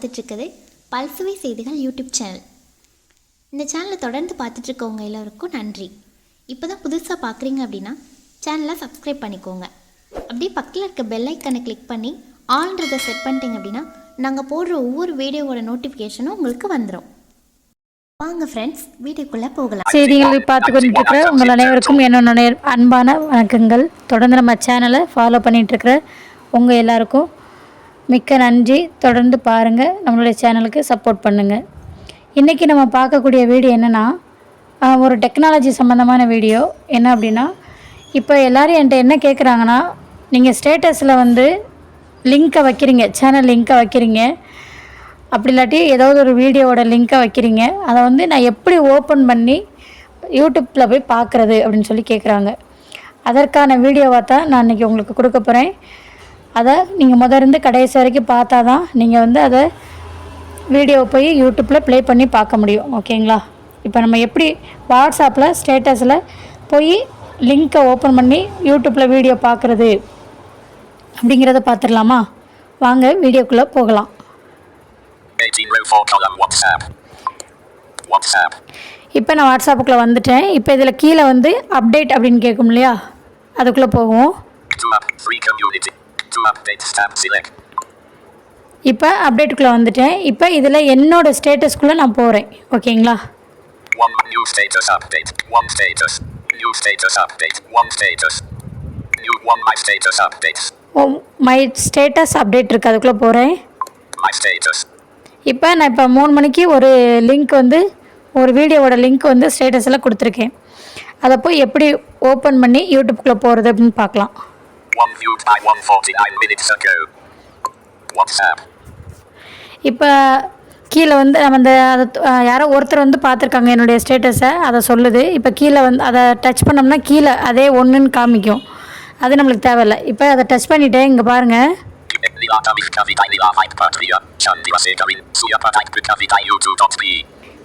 பார்த்துட்ருக்குது பல்சுவை செய்திகள் YouTube channel. இந்த சேனலை தொடர்ந்து பார்த்துட்ருக்கவங்க எல்லோருக்கும் நன்றி. இப்போ தான் புதுசாக பார்க்குறீங்க அப்படின்னா சேனலை சப்ஸ்கிரைப் பண்ணிக்கோங்க. அப்படியே பக்கத்தில் இருக்க பெல் ஐக்கனை கிளிக் பண்ணி ஆல்ன்றதை செட் பண்ணிட்டீங்க அப்படின்னா நாங்கள் போடுற ஒவ்வொரு வீடியோவோட நோட்டிஃபிகேஷனும் உங்களுக்கு வந்துடும். வாங்க ஃப்ரெண்ட்ஸ், வீடியோக்குள்ளே போகலாம். செய்திகள் பார்த்து கொண்டிருக்கிற உங்கள் அனைவருக்கும் என்னோட அன்பான வணக்கங்கள். தொடர்ந்து நம்ம சேனலை ஃபாலோ பண்ணிகிட்ருக்கிற உங்கள் எல்லாருக்கும் மிக்க நன்றி. தொடர்ந்து பாருங்கள், நம்மளுடைய சேனலுக்கு சப்போர்ட் பண்ணுங்கள். இன்றைக்கி நம்ம பார்க்கக்கூடிய வீடியோ என்னென்னா, ஒரு டெக்னாலஜி சம்மந்தமான வீடியோ. என்ன அப்படின்னா, இப்போ எல்லோரும் என்கிட்ட என்ன கேட்குறாங்கன்னா, நீங்கள் ஸ்டேட்டஸில் வந்து லிங்க்கை வைக்கிறீங்க, சேனல் லிங்க்கை வைக்கிறீங்க, அப்படி இல்லாட்டி ஏதாவது ஒரு வீடியோவோட லிங்க்கை வைக்கிறீங்க, அதை வந்து நான் எப்படி ஓப்பன் பண்ணி யூடியூப்பில் போய் பார்க்குறது அப்படின்னு சொல்லி கேட்குறாங்க. அதற்கான வீடியோவாக தான் நான் இன்றைக்கி உங்களுக்கு கொடுக்க போகிறேன். அதை நீங்கள் இருந்து கடைசி வரைக்கும் பார்த்தா தான் நீங்கள் வந்து அதை வீடியோவை போய் யூடியூப்பில் ப்ளே பண்ணி பார்க்க முடியும். ஓகேங்களா? இப்போ நம்ம எப்படி வாட்ஸ்அப்பில் ஸ்டேட்டஸில் போய் லிங்க்கை ஓப்பன் பண்ணி யூடியூப்பில் வீடியோ பார்க்குறது அப்படிங்கிறத பார்த்துடலாமா? வாங்க வீடியோக்குள்ளே போகலாம். இப்போ நான் வாட்ஸ்அப்புக்குள்ளே வந்துட்டேன். இப்போ இதில் கீழே வந்து அப்டேட் அப்படின்னு கேட்கும் இல்லையா, அதுக்குள்ளே போகும். இப்போ அப்டேட்டுக்குள்ளே வந்துட்டேன். இப்போ இதில் என்னோடய ஸ்டேட்டஸ்க்குள்ளே நான் போகிறேன். ஓகேங்களா? மை ஸ்டேட்டஸ் அப்டேட் இருக்குது, அதுக்குள்ளே போகிறேன். இப்போ நான் 3 மணிக்கு ஒரு லிங்க் வந்து ஒரு வீடியோவோட லிங்க் வந்து ஸ்டேட்டஸில் கொடுத்துருக்கேன். அதை போய் எப்படி ஓப்பன் பண்ணி யூடியூப்குள்ளே போகிறது அப்படின்னு பார்க்கலாம். இப்போ கீழே வந்து நம்ம அந்த யாரோ ஒருத்தர் வந்து பார்த்துருக்காங்க என்னுடைய ஸ்டேட்டஸை, அதை சொல்லுது. இப்போ கீழே வந்து அதை டச் பண்ணோம்னா கீழே அதே ஒன்றுன்னு காமிக்கும். அது நம்மளுக்கு தேவையில்லை. இப்போ அதை டச் பண்ணிவிட்டேன். இங்கே பாருங்கள்,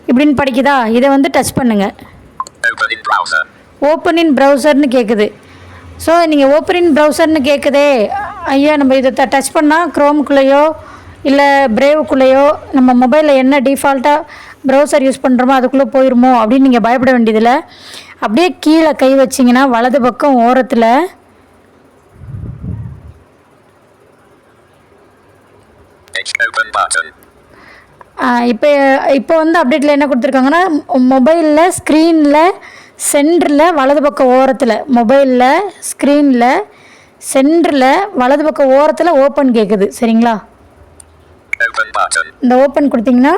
இப்படின்னு படிக்குதா? இதை வந்து டச் பண்ணுங்கள். ஓப்பன் இன் ப்ரௌசர்னு கேட்குது. ஸோ நீங்கள் ஓப்பன் இன் ப்ரௌசர்னு கேட்குதே, ஐயா நம்ம இதை டச் பண்ணால் க்ரோமுக்குள்ளேயோ இல்லை பிரேவுக்குள்ளேயோ நம்ம மொபைலில் என்ன டிஃபால்ட்டாக ப்ரௌசர் யூஸ் பண்ணுறோமோ அதுக்குள்ளே போயிடுமோ அப்படின்னு நீங்கள் பயப்பட வேண்டியதில்லை. அப்படியே கீழே கை வச்சிங்கன்னா வலது பக்கம் ஓரத்தில் இப்போ வந்து அப்டேட்டில் என்ன கொடுத்துருக்காங்கன்னா, மொபைலில் ஸ்க்ரீனில் சென்டரில் வலது பக்கம் ஓரத்தில், மொபைலில் ஸ்க்ரீனில் சென்டரில் வலது பக்கம் ஓரத்தில் ஓப்பன் கேட்குது. சரிங்களா? இந்த ஓப்பன் கொடுத்தீங்கன்னா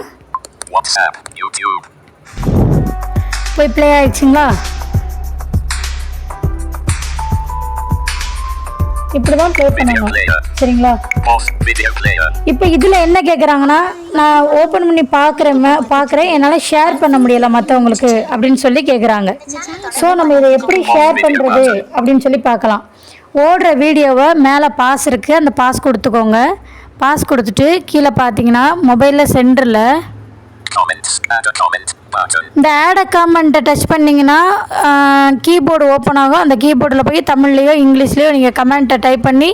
போய் ப்ளே ஆயிடுச்சுங்களா? இப்படி தான் ப்ளே பண்ணணும். சரிங்களா? இப்போ இதில் என்ன கேட்குறாங்கன்னா, நான் ஓப்பன் பண்ணி பார்க்குறேன், என்னால் ஷேர் பண்ண முடியலை மற்றவங்களுக்கு அப்படின்னு சொல்லி கேட்குறாங்க. ஸோ நம்ம இதை எப்படி ஷேர் பண்ணுறது அப்படின்னு சொல்லி பார்க்கலாம். ஓடுற வீடியோவை மேலே பாஸ் இருக்குது, அந்த பாஸ் கொடுத்துக்கோங்க. பாஸ் கொடுத்துட்டு கீழே பார்த்தீங்கன்னா மொபைலில் சென்டரில் இந்த ஆட் அ காமெண்ட்டை டச் பண்ணிங்கன்னா கீபோர்டு ஓப்பன் ஆகும். அந்த கீபோர்டில் போய் தமிழ்லேயோ இங்கிலீஷ்லேயோ நீங்கள் கமெண்ட்டை டைப் பண்ணி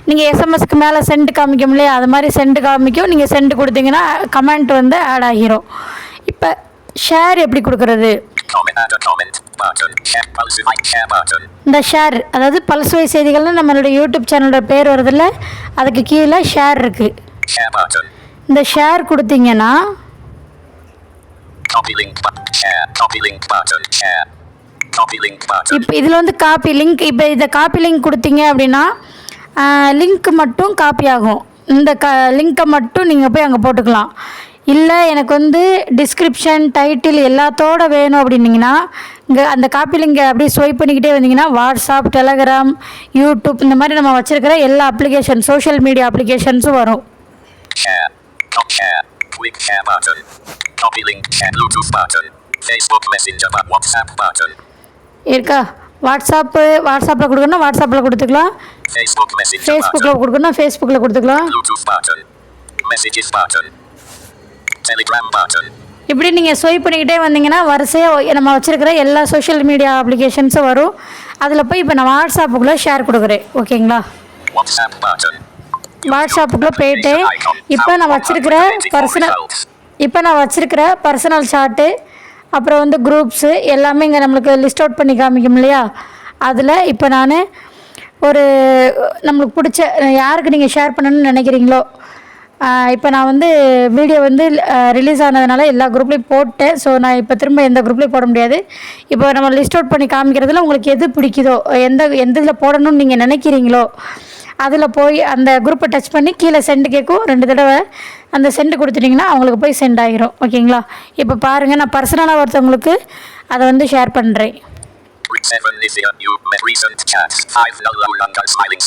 நீங்கள் எஸ்எம்எஸ்க்கு மேலே சென்ட் காமிக்கும் இல்லையா, அது மாதிரி சென்ட் காமிக்கும். நீங்கள் சென்ட் கொடுத்தீங்கன்னா கமெண்ட் வந்து ஆட் ஆகிரும். இப்போ ஷேர் எப்படி கொடுக்குறது? இந்த ஷேர், அதாவது பல்சுவை செய்திகள்னு நம்மளுடைய யூடியூப் சேனலோட பேர் வருதில்ல, அதுக்கு கீழே ஷேர் இருக்குது. இந்த ஷேர் கொடுத்தீங்கன்னா இப்போ இதில் வந்து காப்பி லிங்க், இப்போ இதை காப்பி லிங்க் கொடுத்தீங்க அப்படின்னா லிங்க் மட்டும் காப்பி ஆகும். இந்த லிங்க்கை மட்டும் நீங்கள் போய் அங்கே போட்டுக்கலாம். இல்லை எனக்கு வந்து டிஸ்கிரிப்ஷன் டைட்டில் எல்லாத்தோடு வேணும் அப்படின்னிங்கன்னா இங்கே அந்த காப்பி லிங்கை அப்படியே ஸ்வைப் பண்ணிக்கிட்டே வந்தீங்கன்னா வாட்ஸ்அப், டெலகிராம், யூடியூப் இந்த மாதிரி நம்ம வச்சுருக்கிற எல்லா அப்ளிகேஷன், சோஷியல் மீடியா அப்ளிகேஷன்ஸும் வரும். இருக்கா? வாட்ஸ்அப்பில் கொடுக்கணும், வாட்ஸ்அப்பில் கொடுத்துக்கலாம். ஃபேஸ்புக்கில் கொடுக்கணும், ஃபேஸ்புக்கில் கொடுத்துக்கலாம். இப்படி நீங்கள் ஸ்வைப் பண்ணிக்கிட்டே வந்தீங்கன்னா வரிசையாக நம்ம வச்சுருக்கிற எல்லா சோஷியல் மீடியா அப்ளிகேஷன்ஸும் வரும். அதில் போய் இப்போ நான் வாட்ஸ்அப்புக்குள்ளே ஷேர் கொடுக்குறேன். ஓகேங்களா? வாட்ஸ்அப்புக்குள்ளே போயிட்டு இப்போ நான் வச்சுருக்கிற பர்சனல் சார்ட்டு அப்புறம் வந்து குரூப்ஸு எல்லாமே இங்கே நம்மளுக்கு லிஸ்ட் அவுட் பண்ணி காமிக்கும் இல்லையா? அதில் இப்போ நான் ஒரு நம்மளுக்கு பிடிச்ச யாருக்கு நீங்கள் ஷேர் பண்ணணும்னு நினைக்கிறீங்களோ, இப்போ நான் வந்து வீடியோ வந்து ரிலீஸ் ஆனதுனால எல்லா குரூப்லேயும் போட்டேன். ஸோ நான் இப்போ திரும்ப எந்த குரூப்லேயும் போட முடியாது. இப்போ நம்ம லிஸ்ட் அவுட் பண்ணி காமிக்கிறதுல உங்களுக்கு எது பிடிக்குதோ, எந்த இதில் போடணும்னு நீங்கள் நினைக்கிறீங்களோ அதில் போய் அந்த குரூப்பை டச் பண்ணி கீழே சென்ட் கேட்கும். 2 தடவை அந்த சென்ட் கொடுத்துட்டிங்கன்னா அவங்களுக்கு போய் சென்ட் ஆகிரும். ஓகேங்களா? இப்போ பாருங்கள், நான் பர்சனலாக ஒருத்தவங்களுக்கு அதை வந்து ஷேர் பண்ணுறேன். 7 Nithya, you met recent chats. 5 Nulla Ullangal smiling.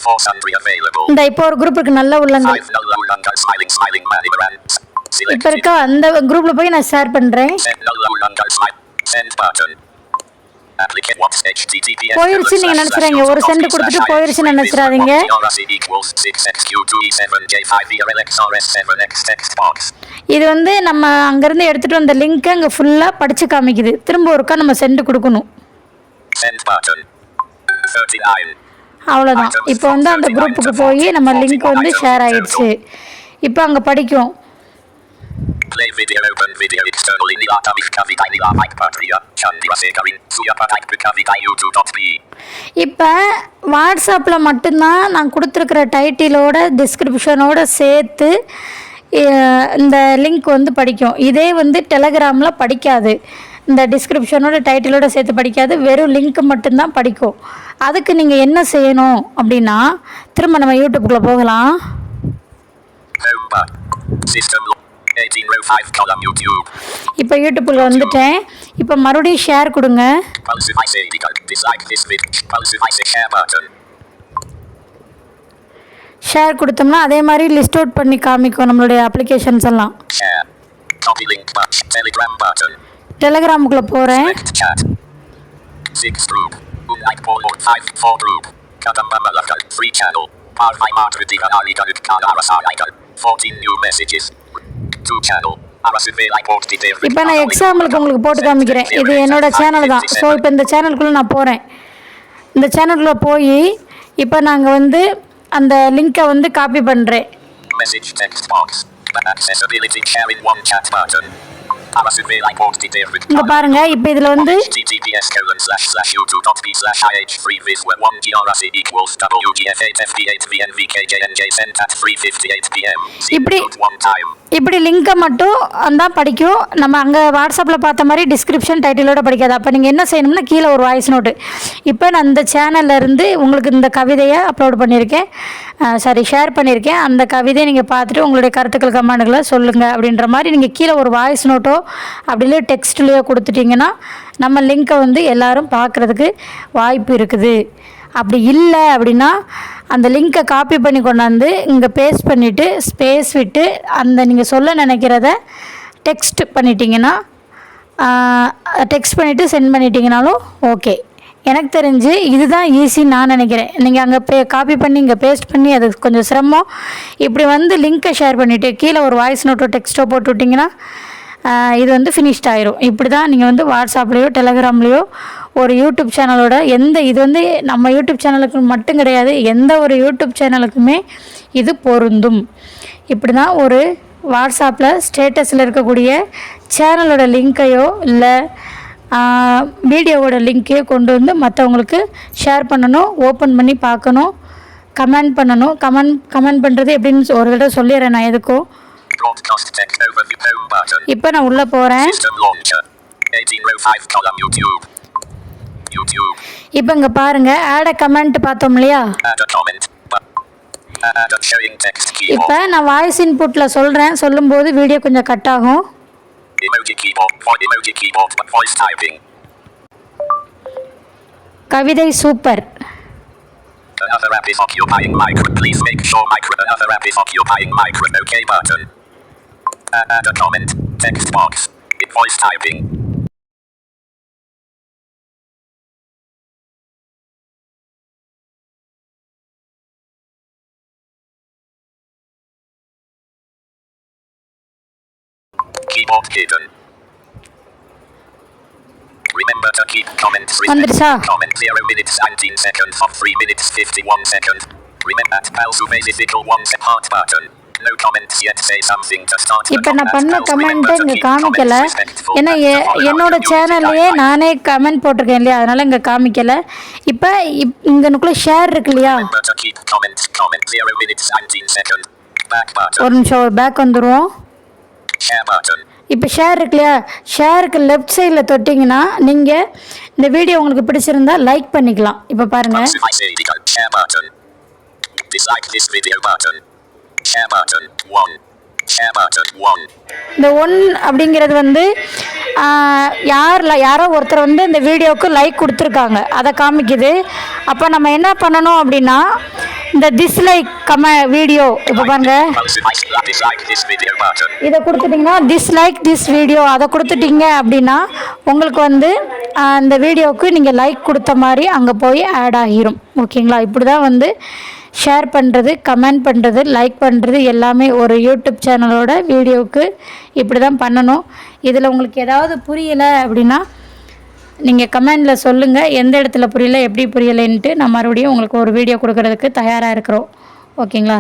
4 Sandri available. இந்த இப்போ ஒரு குரூப் இருக்கு, நல்ல உள்ளங்கள். 5 Nulla Ullangal smiling. Manivaran. இப்போ இருக்க அந்த குரூப்பில் போய் நான் ஷேர் பண்ணுறேன். Send Nulla Ullangal smile. Send button. Applicate what's HTTPS. போயிருச்சு நீங்கள் நினச்சிடாதீங்க, ஒரு சென்ட் கொடுத்துட்டு போயிருச்சுன்னு நினச்சிடாதீங்க. இது வந்து நம்ம அங்கேருந்து எடுத்துகிட்டு வந்த லிங்க்கை அங்கே ஃபுல்லாக படித்து காமிக்குது. திரும்ப ஒருக்கா நம்ம சென்ட் கொடுக்கணும். அவ்வளோதான். இப்போ வந்து அந்த குரூப்புக்கு போய் நம்ம லிங்க் வந்து ஷேர் ஆயிடுச்சு. இப்போ அங்கே படிக்கும். Play video, open video external in the Artamif Kavidai Nila Mike Patria, Chandra Sekarin, Suyapatak Kavidai YouTube.be. இப்போ வாட்ஸ்அப்பில் மட்டும்தான் நான் கொடுத்துருக்குற டைட்டிலோட டிஸ்கிரிப்ஷனோட சேர்த்து இந்த லிங்க் வந்து படிக்கும். இதே வந்து டெலகிராமில் படிக்காது. இந்த டிஸ்கிரிப்ஷனோட டைட்டிலோட சேர்த்து படிக்காது, வெறும் லிங்க் மட்டும்தான் படிக்கும். அதுக்கு நீங்கள் என்ன செய்யணும் அப்படின்னா, திரும்ப நம்ம யூடியூப்குள்ளே போகலாம். இப்போ யூடியூப்ல வந்துட்டேன். இப்போ மறுபடியும் ஷேர் கொடுங்க. ஷேர் கொடுத்தோம்னா அதே மாதிரி லிஸ்ட் அவுட் பண்ணி காமிக்கும் நம்மளுடைய அப்ளிகேஷன்ஸ் எல்லாம். டெலிகிராமுக்குள்ள போகிறேன். இப்போ நான் எக்ஸாம்பிளுக்கு உங்களுக்கு போட்டு காமிக்கிறேன். இது என்னோட சேனல் தான். ஸோ இப்போ இந்த சேனலுக்குள்ளே நான் போகிறேன். இந்த சேனலுக்குள்ளே போய் இப்போ நாங்கள் வந்து அந்த லிங்கை வந்து காப்பி பண்ணுறேன். இங்க பாருங்க, இப்போ இதுல வந்து இப்படி லிங்கை மட்டும் தான் படிக்கும். நம்ம அங்கே வாட்ஸ்அப்பில் பார்த்த மாதிரி டிஸ்கிரிப்ஷன் டைட்டிலோட படிக்காது. அப்போ நீங்கள் என்ன செய்யணும்னா கீழே ஒரு வாய்ஸ் நோட்டு. இப்போ நான் இந்த சேனல்லேருந்து உங்களுக்கு இந்த கவிதையை அப்லோட் பண்ணியிருக்கேன், ஷேர் பண்ணியிருக்கேன். அந்த கவிதையை நீங்கள் பார்த்துட்டு உங்களுடைய கருத்துக்கள் கமெண்ட்களை சொல்லுங்கள் அப்படின்ற மாதிரி நீங்கள் கீழே ஒரு வாய்ஸ் நோட்டோ அப்படிலே டெக்ஸ்ட்லேயோ கொடுத்துட்டிங்கன்னா நம்ம லிங்க்கை வந்து எல்லோரும் பார்க்குறதுக்கு வாய்ப்பு இருக்குது. அப்படி இல்லை அப்படின்னா அந்த லிங்க்கை காப்பி பண்ணி கொண்டாந்து இங்கே பேஸ்ட் பண்ணிவிட்டு ஸ்பேஸ் விட்டு அந்த நீங்கள் சொல்ல நினைக்கிறத டெக்ஸ்ட் பண்ணிட்டீங்கன்னா சென்ட் பண்ணிட்டீங்கனாலும் ஓகே. எனக்கு தெரிஞ்சு இதுதான் ஈஸின்னு நான் நினைக்கிறேன். நீங்கள் அங்கே காப்பி பண்ணி இங்கே பேஸ்ட் பண்ணி அது கொஞ்சம் சிரமம். இப்படி வந்து லிங்க்கை ஷேர் பண்ணிவிட்டு கீழே ஒரு வாய்ஸ் நோட்டோ டெக்ஸ்ட்டோ போட்டு விட்டிங்கன்னா இது வந்து ஃபினிஷ்ட் ஆயிரும். இப்படி தான் நீங்கள் வந்து வாட்ஸ்அப்லேயோ டெலகிராம்லேயோ ஒரு யூடியூப் சேனலோட இது வந்து நம்ம யூடியூப் சேனலுக்கு மட்டும் கிடையாது, எந்த ஒரு யூடியூப் சேனலுக்குமே இது பொருந்தும். இப்படி தான் ஒரு வாட்ஸ்அப்பில் ஸ்டேட்டஸில் இருக்கக்கூடிய சேனலோட லிங்க்கையோ இல்லை வீடியோவோட லிங்க்கையோ கொண்டு வந்து மற்றவங்களுக்கு ஷேர் பண்ணணும், ஓப்பன் பண்ணி பார்க்கணும், கமெண்ட் பண்ணணும். கமெண்ட் பண்ணுறது எப்படின்னு ஒரு தடவை சொல்லிடுறேன் நான் எதுக்கும். இப்போ நான் உள்ளே போகிறேன். இப்போ இங்கே பாருங்கள், ஆட் அ கமெண்ட் பார்த்தோம் இல்லையா? இப்போ நான் வாய்ஸ் இன்புட்டில் சொல்கிறேன், சொல்லும்போது வீடியோ கொஞ்சம் கட் ஆகும். கவிதை super. Another app is occupying micro. Please make sure another app is occupying micro. OK button. Add a comment. Text box. Voice typing. Keyboard hidden. Remember to keep comments. வந்துருச்சா? Comment 0 minutes 19 seconds of 3 minutes 51 seconds. Remember at Palsuve physical one's heart button. No comments yet. Say something to start the இப்போ நான் comment. பண்ண Pals, கமெண்ட்டை remember to இங்கே keep காமிக்கலை. comments respectful ஏன்னா and to follow என்னோட community சேனல்லையே guidelines. நானே comment போட்டிருக்கேன் இல்லையா, அதனால் இங்கே காமிக்கலை. இப்போ இங்கனுக்குள்ளே ஷேர் இருக்கு இல்லையா, Remember to keep comment 0 minutes 19 seconds. Back button. ஒரு நிமிஷம் ஒரு பேக் வந்துடுவோம். Share button. இப்போ ஷேர் இருக்கு இல்லையா, ஷேருக்கு லெஃப்ட் சைடில் தொட்டிங்கன்னா நீங்கள் இந்த வீடியோ உங்களுக்கு பிடிச்சிருந்தா லைக் பண்ணிக்கலாம். இப்போ பாருங்கள், Share button. Dislike this video button. Share button 1. Share button 1. இந்த 1 அப்படிங்கிறது வந்து யாரோ ஒருத்தர் வந்து இந்த வீடியோவுக்கு லைக் கொடுத்துருக்காங்க, அதை காமிக்குது. அப்போ நம்ம என்ன பண்ணணும் அப்படின்னா, இந்த டிஸ்லைக் வீடியோ இப்போ பாருங்க, Dislike this video button. இதை கொடுத்துட்டிங்கன்னா டிஸ்லைக் திஸ் வீடியோ அதை கொடுத்துட்டீங்க அப்படின்னா உங்களுக்கு வந்து அந்த வீடியோவுக்கு நீங்கள் லைக் கொடுத்த மாதிரி அங்கே போய் ஆட் ஆகிரும். ஓகேங்களா, இப்படி தான் வந்து ஷேர் பண்ணுறது, கமெண்ட் பண்ணுறது, லைக் பண்ணுறது எல்லாமே ஒரு யூடியூப் சேனலோட வீடியோவுக்கு இப்படி தான் பண்ணணும். இதில் உங்களுக்கு ஏதாவது புரியலை அப்படின்னா நீங்கள் கமெண்டில் சொல்லுங்கள், எந்த இடத்துல புரியல, எப்படி புரியலைன்ட்டு நான் மறுபடியும் உங்களுக்கு ஒரு வீடியோ கொடுக்கறதுக்கு தயாராக இருக்கிறோம். ஓகேங்களா,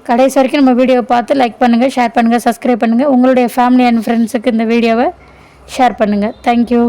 கடைசி வரைக்கும் நம்ம வீடியோவை பார்த்து லைக் பண்ணுங்கள், ஷேர் பண்ணுங்கள், சப்ஸ்கிரைப் பண்ணுங்கள். உங்களுடைய ஃபேமிலி அண்ட் ஃப்ரெண்ட்ஸுக்கு இந்த வீடியோவை ஷேர் பண்ணுங்கள். தேங்க்யூ.